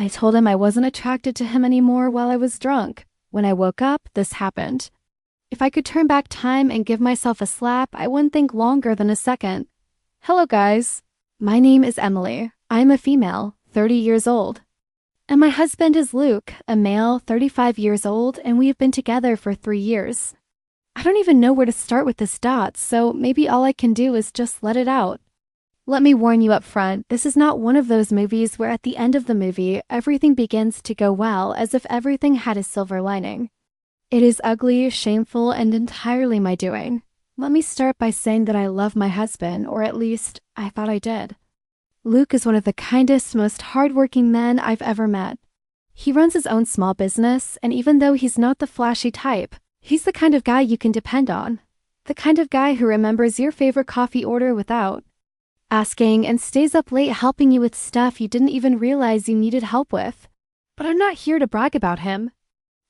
I told him I wasn't attracted to him anymore while I was drunk. When I woke up, this happened. If I could turn back time and give myself a slap, I wouldn't think longer than a second. Hello, guys. My name is Emily. I'm a female, 30 years old. And my husband is Luke, a male, 35 years old, and we have been together for 3 years. I don't even know where to start with this dot, so maybe all I can do is just let it out. Let me warn you up front, this is not one of those movies where at the end of the movie, everything begins to go well as if everything had a silver lining. It is ugly, shameful, and entirely my doing. Let me start by saying that I love my husband, or at least, I thought I did. Luke is one of the kindest, most hardworking men I've ever met. He runs his own small business, and even though he's not the flashy type, he's the kind of guy you can depend on. The kind of guy who remembers your favorite coffee order without asking and stays up late helping you with stuff you didn't even realize you needed help with. But I'm not here to brag about him.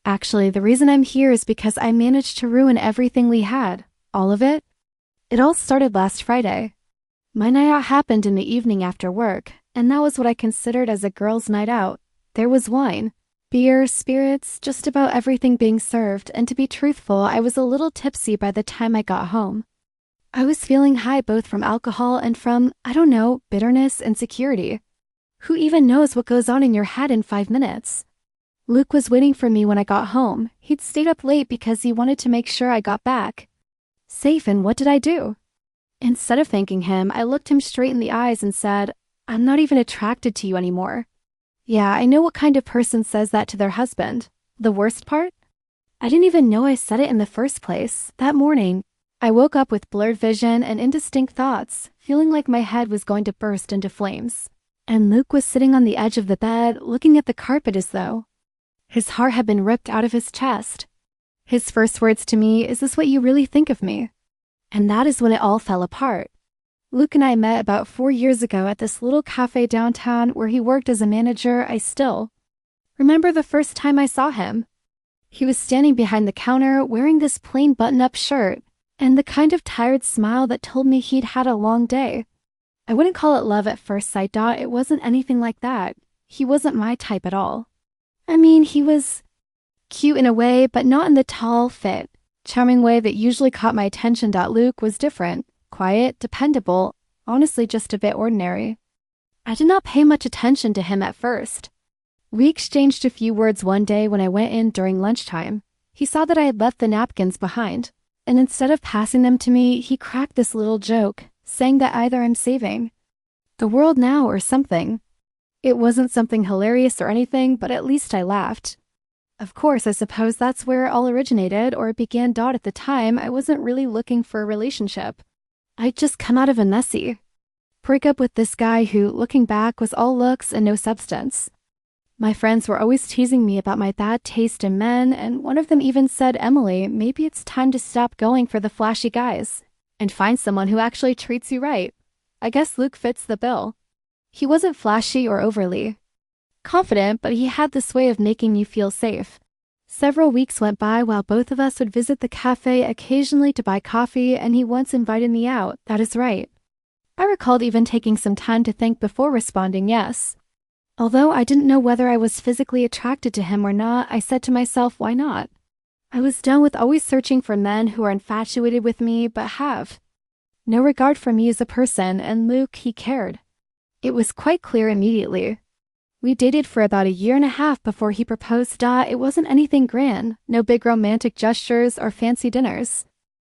Actually, the reason I'm here is because I managed to ruin everything we had. All of it. It all started last Friday. My night out happened in the evening after work, and that was what I considered as a girls' night out. There was wine, beer, spirits, just about everything being served, and to be truthful, I was a little tipsy by the time I got home. I was feeling high both from alcohol and from, I don't know, bitterness and insecurity. Who even knows what goes on in your head in 5 minutes? Luke was waiting for me when I got home. He'd stayed up late because he wanted to make sure I got back safe, and what did I do? Instead of thanking him, I looked him straight in the eyes and said, I'm not even attracted to you anymore. Yeah, I know what kind of person says that to their husband. The worst part? I didn't even know I said it in the first place. That morning, I woke up with blurred vision and indistinct thoughts, feeling like my head was going to burst into flames. And Luke was sitting on the edge of the bed, looking at the carpet as though his heart had been ripped out of his chest. His first words to me, is this what you really think of me? And that is when it all fell apart. Luke and I met about 4 years ago at this little cafe downtown where he worked as a manager. I still remember the first time I saw him. He was standing behind the counter wearing this plain button-up shirt and the kind of tired smile that told me he'd had a long day. I wouldn't call it love at first sight, Dot. It wasn't anything like that. He wasn't my type at all. I mean, he was cute in a way, but not in the tall, fit, charming way that usually caught my attention. Luke was different, quiet, dependable, honestly just a bit ordinary. I did not pay much attention to him at first. We exchanged a few words one day when I went in during lunchtime. He saw that I had left the napkins behind, and instead of passing them to me, he cracked this little joke, saying that either I'm saving the world now or something. It wasn't something hilarious or anything, but at least I laughed. Of course, I suppose that's where it all originated, or it began. At the time, I wasn't really looking for a relationship. I'd just come out of a messy breakup with this guy who, looking back, was all looks and no substance. My friends were always teasing me about my bad taste in men, and one of them even said, Emily, maybe it's time to stop going for the flashy guys and find someone who actually treats you right. I guess Luke fits the bill. He wasn't flashy or overly confident, but he had this way of making you feel safe. Several weeks went by while both of us would visit the cafe occasionally to buy coffee, and he once invited me out. That is right. I recalled even taking some time to think before responding yes. Although I didn't know whether I was physically attracted to him or not, I said to myself, why not? I was done with always searching for men who are infatuated with me but have no regard for me as a person, and Luke, he cared. It was quite clear immediately. We dated for about 1.5 years before he proposed. It wasn't anything grand, no big romantic gestures or fancy dinners.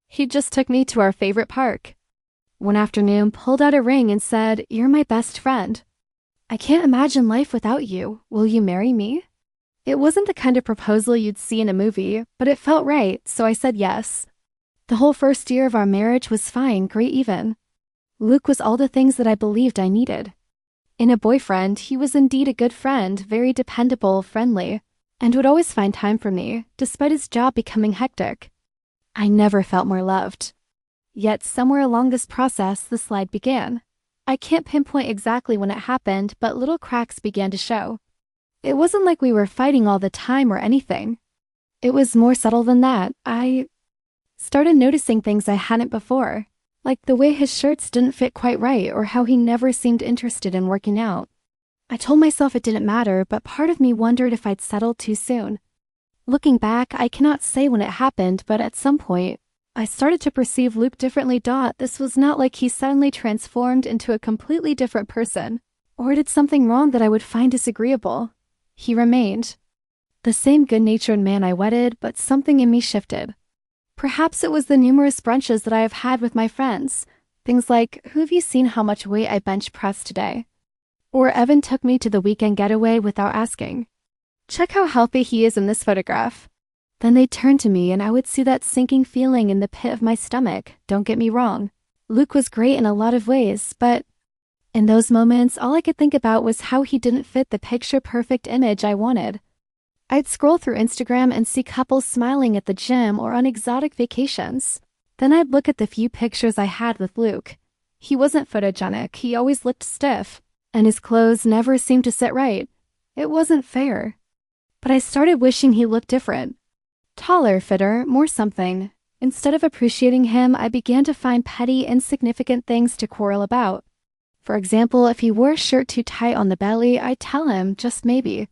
He just took me to our favorite park. One afternoon, pulled out a ring and said, you're my best friend. I can't imagine life without you. Will you marry me? It wasn't the kind of proposal you'd see in a movie, but it felt right, so I said yes. The whole first year of our marriage was fine, great even. Luke was all the things that I believed I needed. In a boyfriend, he was indeed a good friend, very dependable, friendly, and would always find time for me, despite his job becoming hectic. I never felt more loved. Yet somewhere along this process, the slide began. I can't pinpoint exactly when it happened, but little cracks began to show. It wasn't like we were fighting all the time or anything. It was more subtle than that. I started noticing things I hadn't before, like the way his shirts didn't fit quite right or how he never seemed interested in working out. I told myself it didn't matter, but part of me wondered if I'd settled too soon. Looking back, I cannot say when it happened, but at some point, I started to perceive Luke differently. This was not like he suddenly transformed into a completely different person, or did something wrong that I would find disagreeable. He remained the same good-natured man I wedded, but something in me shifted. Perhaps it was the numerous brunches that I have had with my friends. Things like, "Who have you seen how much weight I bench pressed today?" Or Evan took me to the weekend getaway without asking. "Check how healthy he is in this photograph." Then they'd turn to me and I would see that sinking feeling in the pit of my stomach. Don't get me wrong. Luke was great in a lot of ways, but in those moments, all I could think about was how he didn't fit the picture-perfect image I wanted. I'd scroll through Instagram and see couples smiling at the gym or on exotic vacations. Then I'd look at the few pictures I had with Luke. He wasn't photogenic, he always looked stiff, and his clothes never seemed to sit right. It wasn't fair. But I started wishing he looked different. Taller, fitter, more something. Instead of appreciating him, I began to find petty, insignificant things to quarrel about. For example, if he wore a shirt too tight on the belly, I'd tell him, just maybe,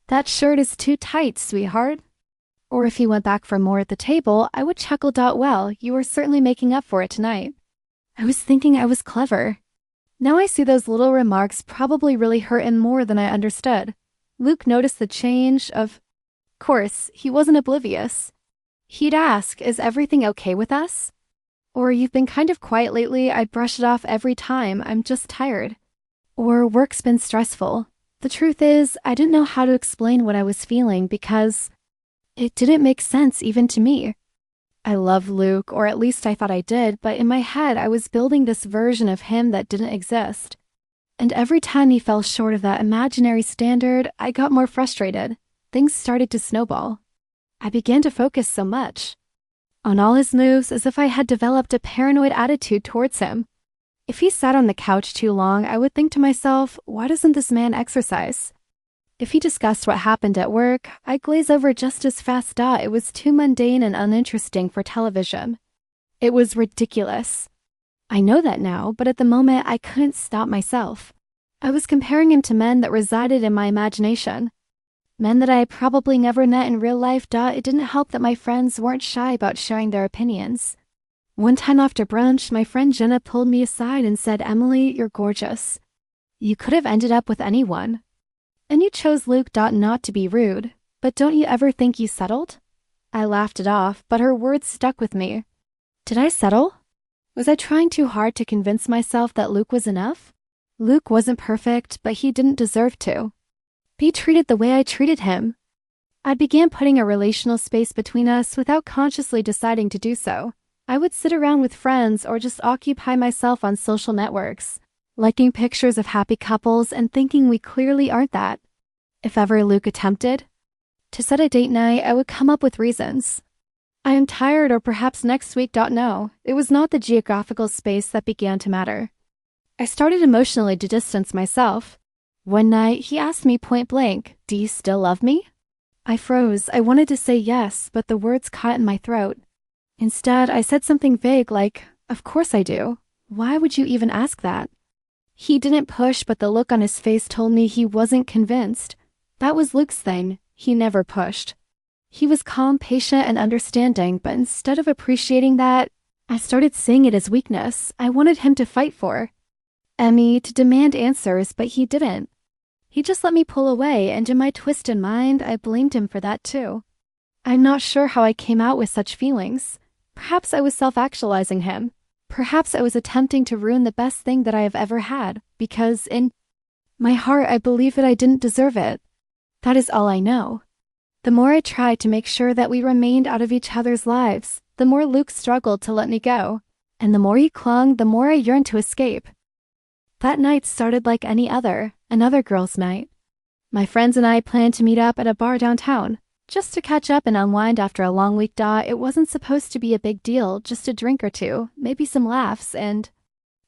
"That shirt is too tight, sweetheart." Or if he went back for more at the table, I would chuckle. "Well, you are certainly making up for it tonight." I was thinking I was clever. Now I see those little remarks probably really hurt him more than I understood. Luke noticed the change. Of course, he wasn't oblivious. He'd ask, "Is everything okay with us?" Or, "You've been kind of quiet lately." I'd brush it off every time. "I'm just tired." Or, "Work's been stressful." The truth is, I didn't know how to explain what I was feeling because it didn't make sense even to me. I loved Luke, or at least I thought I did, but in my head I was building this version of him that didn't exist. And every time he fell short of that imaginary standard, I got more frustrated. Things started to snowball. I began to focus so much on all his moves as if I had developed a paranoid attitude towards him. If he sat on the couch too long, I would think to myself, why doesn't this man exercise? If he discussed what happened at work, I'd glaze over just as fast. It was too mundane and uninteresting for television. It was ridiculous. I know that now, but at the moment I couldn't stop myself. I was comparing him to men that resided in my imagination. Men that I had probably never met in real life. It didn't help that my friends weren't shy about sharing their opinions. One time after brunch, my friend Jenna pulled me aside and said, "Emily, you're gorgeous. You could have ended up with anyone. And you chose Luke. Not to be rude, but don't you ever think you settled?" I laughed it off, but her words stuck with me. Did I settle? Was I trying too hard to convince myself that Luke was enough? Luke wasn't perfect, but he didn't deserve to be treated the way I treated him. I began putting a relational space between us without consciously deciding to do so. I would sit around with friends or just occupy myself on social networks, liking pictures of happy couples and thinking we clearly aren't that. If ever Luke attempted to set a date night, I would come up with reasons. "I am tired," or "perhaps next week." No, it was not the geographical space that began to matter. I started emotionally to distance myself. One night, he asked me point blank, "Do you still love me?" I froze. I wanted to say yes, but the words caught in my throat. Instead, I said something vague like, "Of course I do. Why would you even ask that?" He didn't push, but the look on his face told me he wasn't convinced. That was Luke's thing. He never pushed. He was calm, patient, and understanding, but instead of appreciating that, I started seeing it as weakness. I wanted him to fight for Emmy, to demand answers, but he didn't. He just let me pull away, and in my twisted mind, I blamed him for that too. I'm not sure how I came out with such feelings. Perhaps I was self-actualizing him. Perhaps I was attempting to ruin the best thing that I have ever had, because in my heart I believe that I didn't deserve it. That is all I know. The more I tried to make sure that we remained out of each other's lives, the more Luke struggled to let me go. And the more he clung, the more I yearned to escape. That night started like any other, another girls' night. My friends and I planned to meet up at a bar downtown, just to catch up and unwind after a long week. It wasn't supposed to be a big deal, just a drink or two, maybe some laughs, and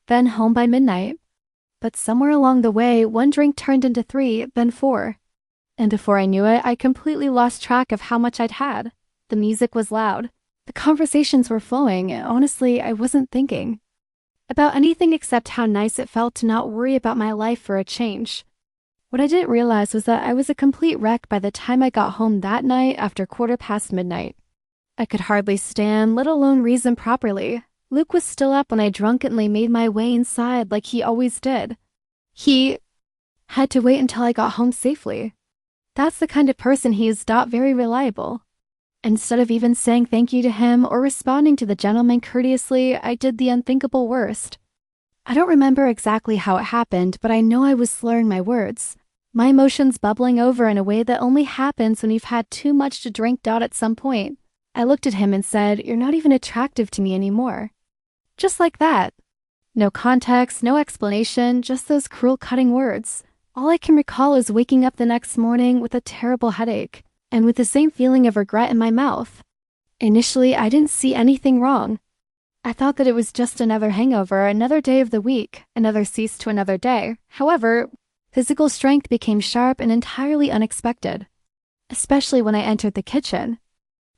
then home by midnight. But somewhere along the way, one drink turned into 3, then 4. And before I knew it, I completely lost track of how much I'd had. The music was loud. The conversations were flowing. Honestly, I wasn't thinking about anything except how nice it felt to not worry about my life for a change. What I didn't realize was that I was a complete wreck by the time I got home that night after midnight. I could hardly stand, let alone reason properly. Luke was still up when I drunkenly made my way inside like he always did. He had to wait until I got home safely. That's the kind of person he is, not very reliable. Instead of even saying thank you to him or responding to the gentleman courteously, I did the unthinkable worst. I don't remember exactly how it happened, but I know I was slurring my words, my emotions bubbling over in a way that only happens when you've had too much to drink. At some point, I looked at him and said, "You're not even attractive to me anymore." Just like that. No context, no explanation, just those cruel cutting words. All I can recall is waking up the next morning with a terrible headache and with the same feeling of regret in my mouth. Initially, I didn't see anything wrong. I thought that it was just another hangover, another day of the week, another cease to another day. However, physical strength became sharp and entirely unexpected, especially when I entered the kitchen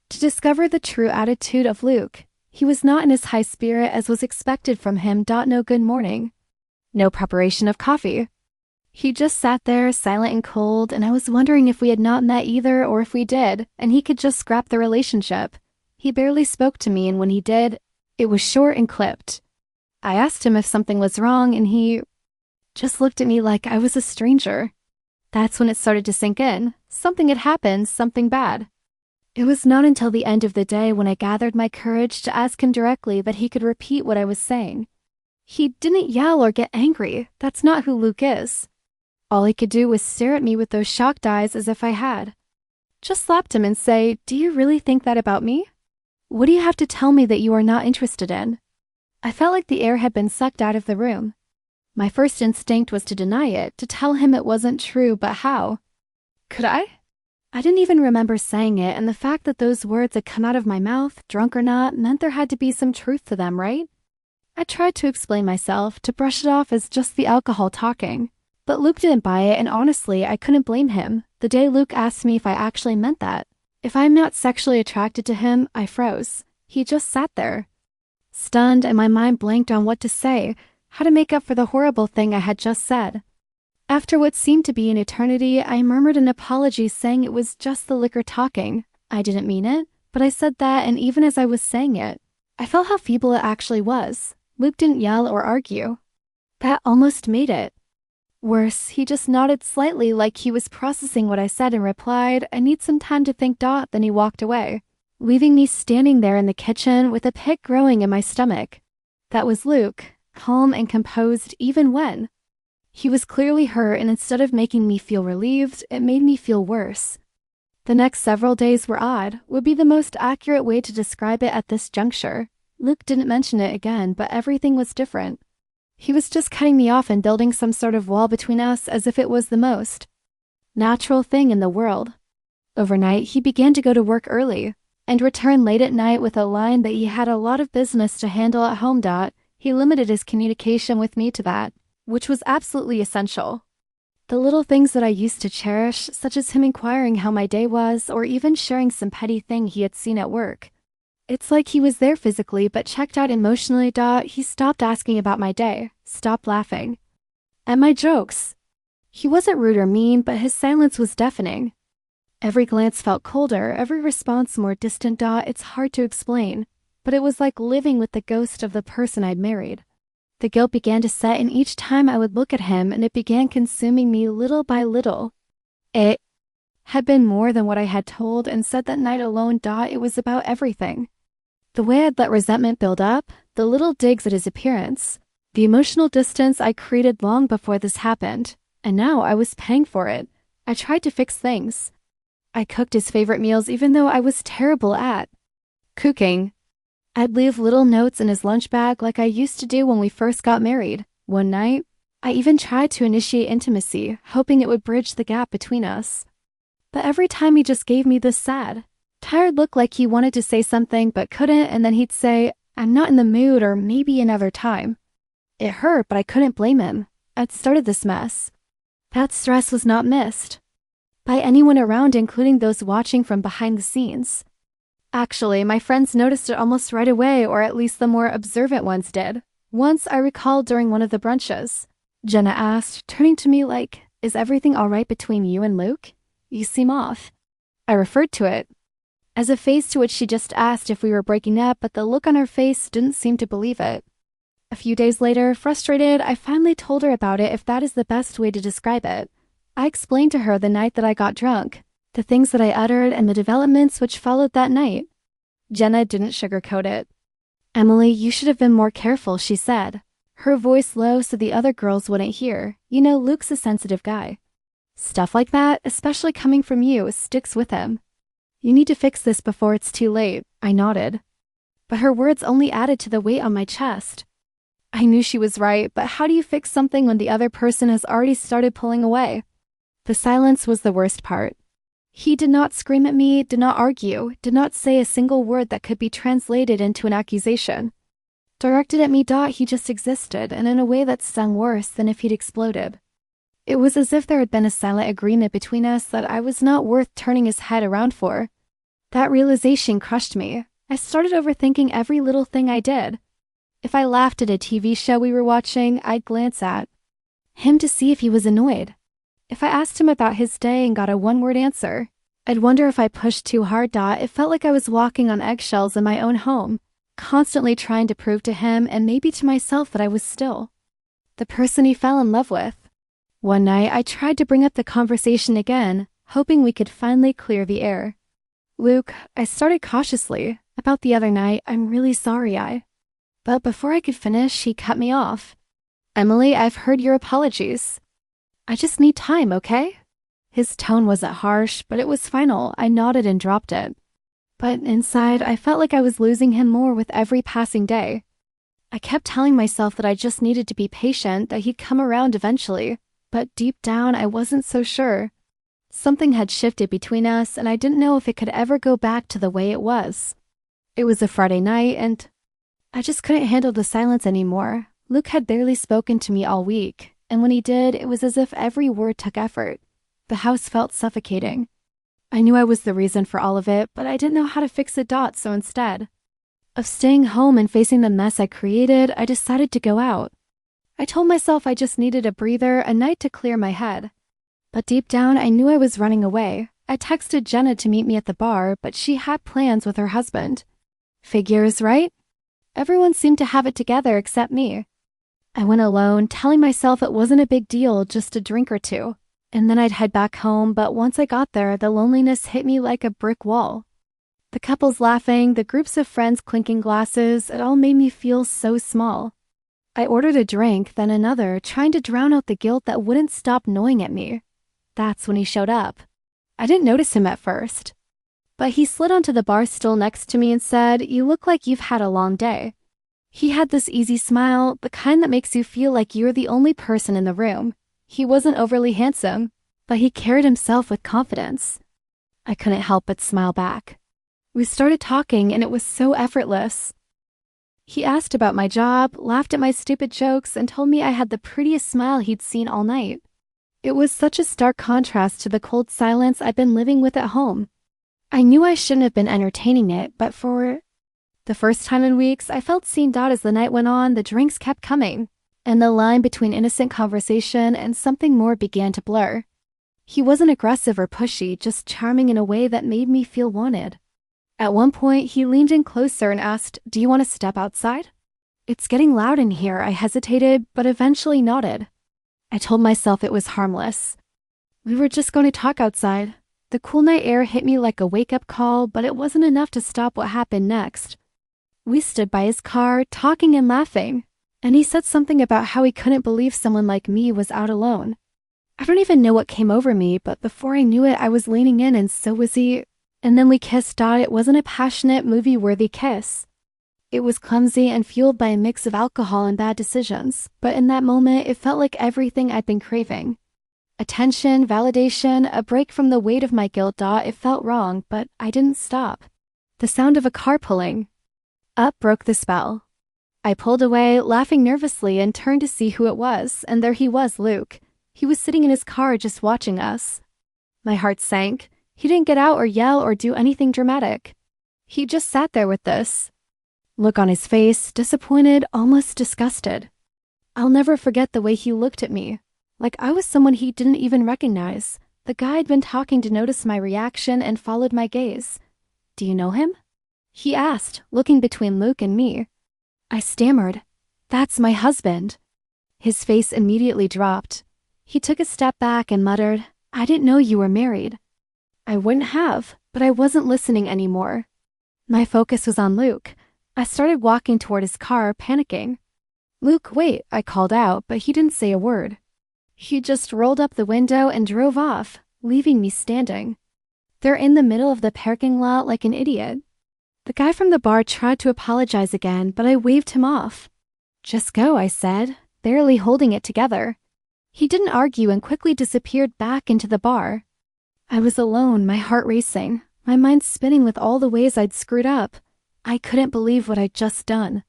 to discover the true attitude of Luke. He was not in his high spirit as was expected from him. No good morning, no preparation of coffee. He just sat there, silent and cold, and I was wondering if we had not met either, or if we did, and he could just scrap the relationship. He barely spoke to me, and when he did, it was short and clipped. I asked him if something was wrong, and he just looked at me like I was a stranger. That's when it started to sink in. Something had happened, something bad. It was not until the end of the day when I gathered my courage to ask him directly that he could repeat what I was saying. He didn't yell or get angry. That's not who Luke is. All he could do was stare at me with those shocked eyes as if I had just slapped him and say, "Do you really think that about me? What do you have to tell me that you are not interested in?" I felt like the air had been sucked out of the room. My first instinct was to deny it, to tell him it wasn't true, but how? Could I? I didn't even remember saying it, and the fact that those words had come out of my mouth, drunk or not, meant there had to be some truth to them, right? I tried to explain myself, to brush it off as just the alcohol talking. But Luke didn't buy it, and honestly, I couldn't blame him. The day Luke asked me if I actually meant that, if I'm not sexually attracted to him, I froze. He just sat there, stunned, and my mind blanked on what to say, how to make up for the horrible thing I had just said. After what seemed to be an eternity, I murmured an apology saying it was just the liquor talking. I didn't mean it, but I said that, and even as I was saying it, I felt how feeble it actually was. Luke didn't yell or argue. That almost made it worse. He just nodded slightly like he was processing what I said and replied, "I need some time to think." Then he walked away, leaving me standing there in the kitchen with a pit growing in my stomach. That was Luke, calm and composed even when he was clearly hurt, and instead of making me feel relieved, it made me feel worse. The next several days were odd, would be the most accurate way to describe it at this juncture. Luke didn't mention it again, but everything was different. He was just cutting me off and building some sort of wall between us as if it was the most natural thing in the world. Overnight, he began to go to work early and return late at night with a line that he had a lot of business to handle at home. He limited his communication with me to that, which was absolutely essential. The little things that I used to cherish, such as him inquiring how my day was or even sharing some petty thing he had seen at work. It's like he was there physically but checked out emotionally. He stopped asking about my day, stopped laughing at my jokes. He wasn't rude or mean, but his silence was deafening. Every glance felt colder, every response more distant. It's hard to explain, but it was like living with the ghost of the person I'd married. The guilt began to set in each time I would look at him, and it began consuming me little by little. It had been more than what I had told and said that night alone. It was about everything. The way I'd let resentment build up, the little digs at his appearance, the emotional distance I created long before this happened, and now I was paying for it. I tried to fix things. I cooked his favorite meals even though I was terrible at cooking. I'd leave little notes in his lunch bag like I used to do when we first got married. One night, I even tried to initiate intimacy, hoping it would bridge the gap between us. But every time he just gave me this sad, tired look like he wanted to say something but couldn't, and then he'd say, "I'm not in the mood," or "maybe another time." It hurt, but I couldn't blame him. I'd started this mess. That stress was not missed by anyone around, including those watching from behind the scenes. Actually, my friends noticed it almost right away, or at least the more observant ones did. Once, I recalled during one of the brunches, Jenna asked, turning to me like, Is everything alright between you and Luke? You seem off. I referred to it as a phase to which she just asked if we were breaking up, but the look on her face didn't seem to believe it. A few days later, frustrated, I finally told her about it, if that is the best way to describe it. I explained to her the night that I got drunk, the things that I uttered, and the developments which followed that night. Jenna didn't sugarcoat it. Emily, you should have been more careful, she said, her voice low so the other girls wouldn't hear. You know, Luke's a sensitive guy. Stuff like that, especially coming from you, sticks with him. You need to fix this before it's too late, I nodded. But her words only added to the weight on my chest. I knew she was right, but how do you fix something when the other person has already started pulling away? The silence was the worst part. He did not scream at me, did not argue, did not say a single word that could be translated into an accusation. Directed at me, he just existed, and in a way that stung worse than if he'd exploded. It was as if there had been a silent agreement between us that I was not worth turning his head around for. That realization crushed me. I started overthinking every little thing I did. If I laughed at a TV show we were watching, I'd glance at him to see if he was annoyed. If I asked him about his day and got a one-word answer, I'd wonder if I pushed too hard. It felt like I was walking on eggshells in my own home, constantly trying to prove to him and maybe to myself that I was still the person he fell in love with. One night, I tried to bring up the conversation again, hoping we could finally clear the air. Luke, I started cautiously. About the other night, I'm really sorry. But before I could finish, he cut me off. Emily, I've heard your apologies. I just need time, okay? His tone wasn't harsh, but it was final. I nodded and dropped it. But inside, I felt like I was losing him more with every passing day. I kept telling myself that I just needed to be patient, that he'd come around eventually. But deep down, I wasn't so sure. Something had shifted between us, and I didn't know if it could ever go back to the way it was. It was a Friday night, and I just couldn't handle the silence anymore. Luke had barely spoken to me all week, and when he did, it was as if every word took effort. The house felt suffocating. I knew I was the reason for all of it, but I didn't know how to fix it. So instead of staying home and facing the mess I created, I decided to go out. I told myself I just needed a breather, a night to clear my head. But deep down, I knew I was running away. I texted Jenna to meet me at the bar, but she had plans with her husband. Figures, right? Everyone seemed to have it together except me. I went alone, telling myself it wasn't a big deal, just a drink or two. And then I'd head back home, but once I got there, the loneliness hit me like a brick wall. The couples laughing, the groups of friends clinking glasses, it all made me feel so small. I ordered a drink, then another, trying to drown out the guilt that wouldn't stop gnawing at me. That's when he showed up. I didn't notice him at first, but he slid onto the bar stool next to me and said, "You look like you've had a long day." He had this easy smile, the kind that makes you feel like you're the only person in the room. He wasn't overly handsome, but he carried himself with confidence. I couldn't help but smile back. We started talking, and it was so effortless. He asked about my job, laughed at my stupid jokes, and told me I had the prettiest smile he'd seen all night. It was such a stark contrast to the cold silence I'd been living with at home. I knew I shouldn't have been entertaining it, but for the first time in weeks, I felt seen. As the night went on, the drinks kept coming, and the line between innocent conversation and something more began to blur. He wasn't aggressive or pushy, just charming in a way that made me feel wanted. At one point, he leaned in closer and asked, "Do you want to step outside?" "It's getting loud in here," I hesitated, but eventually nodded. I told myself it was harmless. We were just going to talk outside. The cool night air hit me like a wake-up call, but it wasn't enough to stop what happened next. We stood by his car, talking and laughing, and he said something about how he couldn't believe someone like me was out alone. I don't even know what came over me, but before I knew it, I was leaning in and so was he. And then we kissed. It wasn't a passionate, movie-worthy kiss. It was clumsy and fueled by a mix of alcohol and bad decisions, but in that moment, it felt like everything I'd been craving. Attention, validation, a break from the weight of my guilt. It felt wrong, but I didn't stop. The sound of a car pulling up broke the spell. I pulled away, laughing nervously, and turned to see who it was, and there he was, Luke. He was sitting in his car just watching us. My heart sank. He didn't get out or yell or do anything dramatic. He just sat there with this look on his face, disappointed, almost disgusted. I'll never forget the way he looked at me, Like I was someone he didn't even recognize. The guy had been talking to notice my reaction and followed my gaze. "Do you know him?" he asked, looking between Luke and me. I stammered, "That's my husband." His face immediately dropped. He took a step back and muttered, "I didn't know you were married." I wouldn't have, but I wasn't listening anymore. My focus was on Luke. I started walking toward his car, panicking. "Luke, wait," I called out, but he didn't say a word. He just rolled up the window and drove off, leaving me standing. There in the middle of the parking lot like an idiot. The guy from the bar tried to apologize again, but I waved him off. "Just go," I said, barely holding it together. He didn't argue and quickly disappeared back into the bar. I was alone, my heart racing, my mind spinning with all the ways I'd screwed up. I couldn't believe what I'd just done.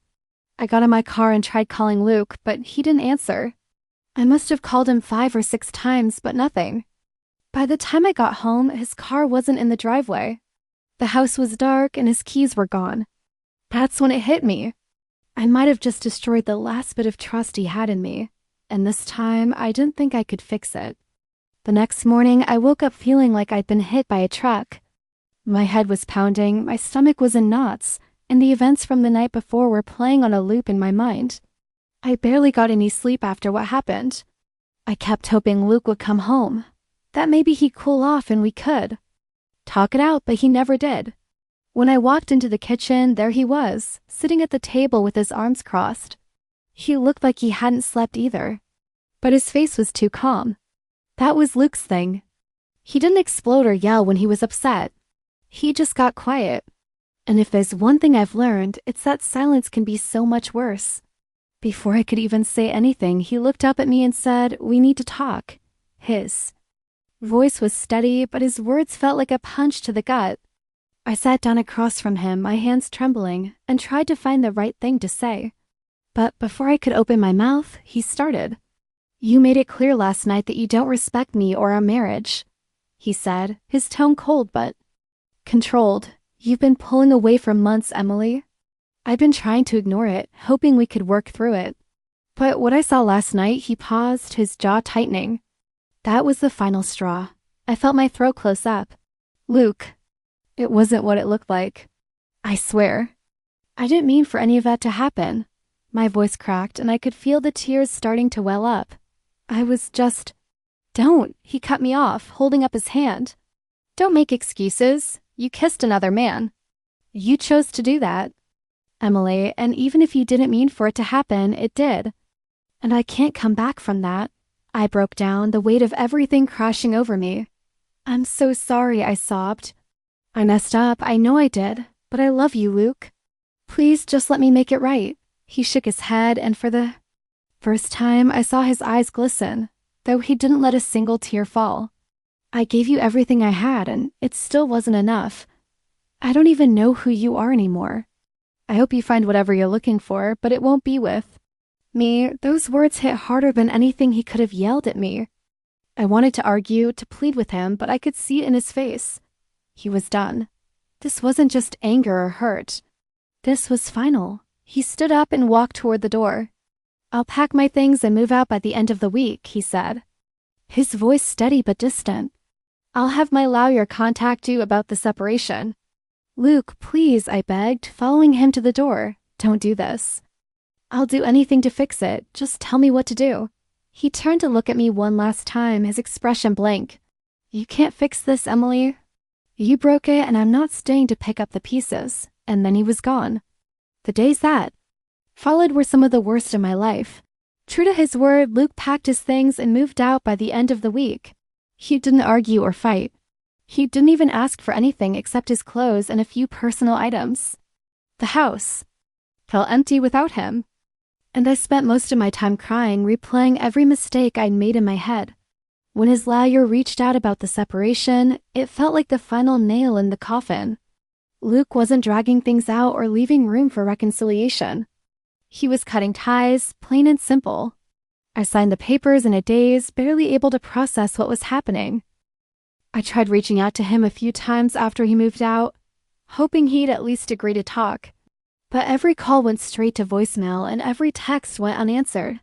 I got in my car and tried calling Luke, but he didn't answer. I must have called him 5 or 6 times, but nothing. By the time I got home, his car wasn't in the driveway. The house was dark and his keys were gone. That's when it hit me. I might have just destroyed the last bit of trust he had in me, and this time I didn't think I could fix it. The next morning, I woke up feeling like I'd been hit by a truck. My head was pounding, my stomach was in knots, and the events from the night before were playing on a loop in my mind. I barely got any sleep after what happened. I kept hoping Luke would come home, that maybe he'd cool off and we could talk it out, but he never did. When I walked into the kitchen, there he was, sitting at the table with his arms crossed. He looked like he hadn't slept either, but his face was too calm. That was Luke's thing. He didn't explode or yell when he was upset. He just got quiet. And if there's one thing I've learned, it's that silence can be so much worse. Before I could even say anything, he looked up at me and said, "We need to talk." His voice was steady, but his words felt like a punch to the gut. I sat down across from him, my hands trembling, and tried to find the right thing to say. But before I could open my mouth, he started. "You made it clear last night that you don't respect me or our marriage," he said, his tone cold but controlled. "You've been pulling away for months, Emily." I'd been trying to ignore it, hoping we could work through it. But what I saw last night, he paused, his jaw tightening. That was the final straw. I felt my throat close up. "Luke." It wasn't what it looked like. "I swear." "I didn't mean for any of that to happen." My voice cracked, and I could feel the tears starting to well up. I was just... "Don't," he cut me off, holding up his hand. "Don't make excuses. You kissed another man. You chose to do that, Emily, and even if you didn't mean for it to happen, it did. And I can't come back from that." I broke down, the weight of everything crashing over me. "I'm so sorry," I sobbed. "I messed up, I know I did, but I love you, Luke. Please just let me make it right." He shook his head, and for the first time, I saw his eyes glisten, though he didn't let a single tear fall. "I gave you everything I had, and it still wasn't enough. I don't even know who you are anymore. I hope you find whatever you're looking for, but it won't be with me." Those words hit harder than anything he could have yelled at me. I wanted to argue, to plead with him, but I could see it in his face. He was done. This wasn't just anger or hurt. This was final. He stood up and walked toward the door. "I'll pack my things and move out by the end of the week," he said. His voice steady but distant. "I'll have my lawyer contact you about the separation." "Luke, please," I begged, following him to the door. "Don't do this." "I'll do anything to fix it. Just tell me what to do." He turned to look at me one last time, his expression blank. "You can't fix this, Emily. You broke it, and I'm not staying to pick up the pieces." And then he was gone. The days that followed were some of the worst in my life. True to his word, Luke packed his things and moved out by the end of the week. He didn't argue or fight. He didn't even ask for anything except his clothes and a few personal items. The house felt empty without him. And I spent most of my time crying, replaying every mistake I'd made in my head. When his lawyer reached out about the separation, it felt like the final nail in the coffin. Luke wasn't dragging things out or leaving room for reconciliation. He was cutting ties, plain and simple. I signed the papers in a daze, barely able to process what was happening. I tried reaching out to him a few times after he moved out, hoping he'd at least agree to talk. But every call went straight to voicemail and every text went unanswered.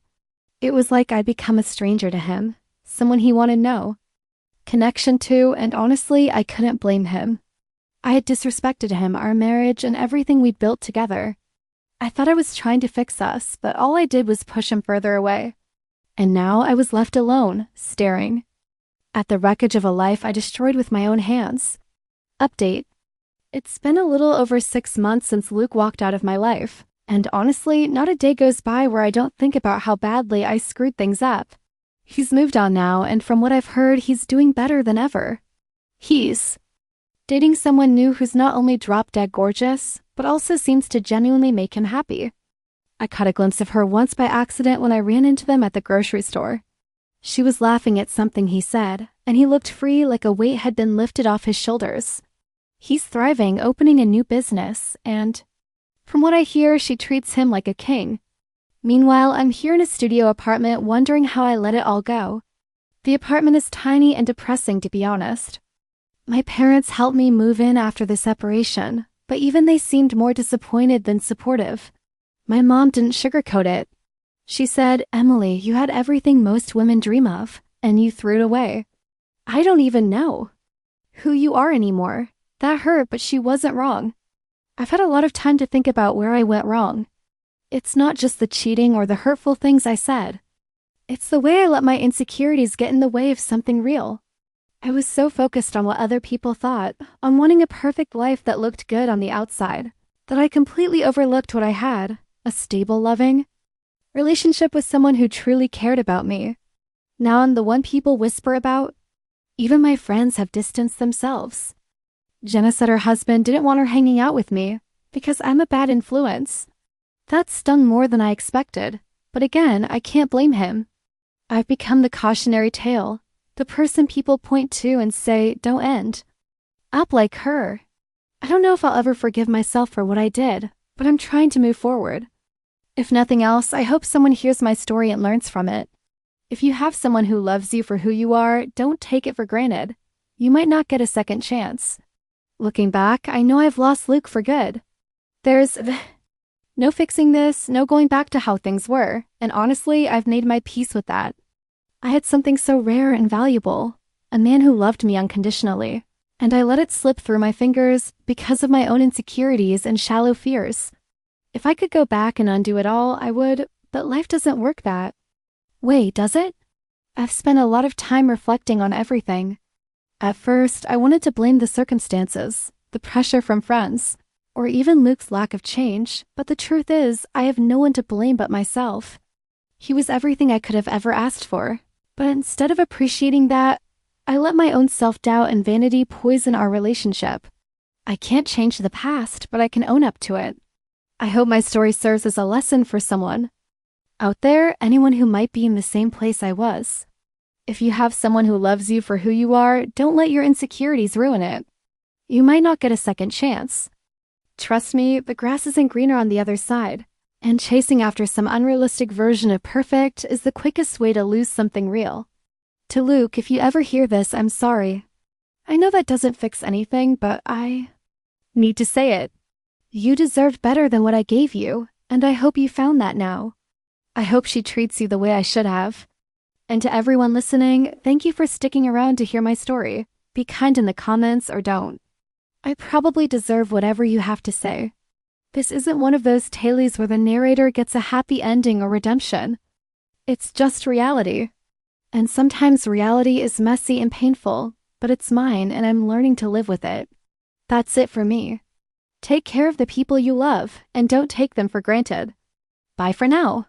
It was like I'd become a stranger to him, someone he wanted to know, connection to, and honestly, I couldn't blame him. I had disrespected him, our marriage, and everything we'd built together. I thought I was trying to fix us, but all I did was push him further away. And now I was left alone, staring at the wreckage of a life I destroyed with my own hands. Update. It's been a little over 6 months since Luke walked out of my life, and honestly, not a day goes by where I don't think about how badly I screwed things up. He's moved on now, and from what I've heard, he's doing better than ever. He's dating someone new who's not only drop-dead gorgeous, but also seems to genuinely make him happy. I caught a glimpse of her once by accident when I ran into them at the grocery store. She was laughing at something he said, and he looked free, like a weight had been lifted off his shoulders. He's thriving, opening a new business, and from what I hear, she treats him like a king. Meanwhile, I'm here in a studio apartment wondering how I let it all go. The apartment is tiny and depressing, to be honest. My parents helped me move in after the separation, but even they seemed more disappointed than supportive. My mom didn't sugarcoat it. She said, "Emily, you had everything most women dream of, and you threw it away. I don't even know who you are anymore." That hurt, but she wasn't wrong. I've had a lot of time to think about where I went wrong. It's not just the cheating or the hurtful things I said. It's the way I let my insecurities get in the way of something real. I was so focused on what other people thought, on wanting a perfect life that looked good on the outside, that I completely overlooked what I had, a stable, loving relationship with someone who truly cared about me. Now I'm the one people whisper about. Even my friends have distanced themselves. Jenna said her husband didn't want her hanging out with me because I'm a bad influence. That stung more than I expected, but again, I can't blame him. I've become the cautionary tale, the person people point to and say, "Don't end up like her." I don't know if I'll ever forgive myself for what I did, but I'm trying to move forward. If nothing else, I hope someone hears my story and learns from it. If you have someone who loves you for who you are, don't take it for granted. You might not get a second chance. Looking back, I know I've lost Luke for good. There's no fixing this, no going back to how things were, and honestly, I've made my peace with that. I had something so rare and valuable, a man who loved me unconditionally, and I let it slip through my fingers because of my own insecurities and shallow fears. If I could go back and undo it all, I would, but life doesn't work that way, does it? I've spent a lot of time reflecting on everything. At first, I wanted to blame the circumstances, the pressure from friends, or even Luke's lack of change, but the truth is, I have no one to blame but myself. He was everything I could have ever asked for, but instead of appreciating that, I let my own self-doubt and vanity poison our relationship. I can't change the past, but I can own up to it. I hope my story serves as a lesson for someone out there, anyone who might be in the same place I was. If you have someone who loves you for who you are, don't let your insecurities ruin it. You might not get a second chance. Trust me, the grass isn't greener on the other side, and chasing after some unrealistic version of perfect is the quickest way to lose something real. To Luke, if you ever hear this, I'm sorry. I know that doesn't fix anything, but I need to say it. You deserved better than what I gave you, and I hope you found that now. I hope she treats you the way I should have. And to everyone listening, thank you for sticking around to hear my story. Be kind in the comments or don't. I probably deserve whatever you have to say. This isn't one of those tales where the narrator gets a happy ending or redemption. It's just reality. And sometimes reality is messy and painful, but it's mine and I'm learning to live with it. That's it for me. Take care of the people you love and don't take them for granted. Bye for now.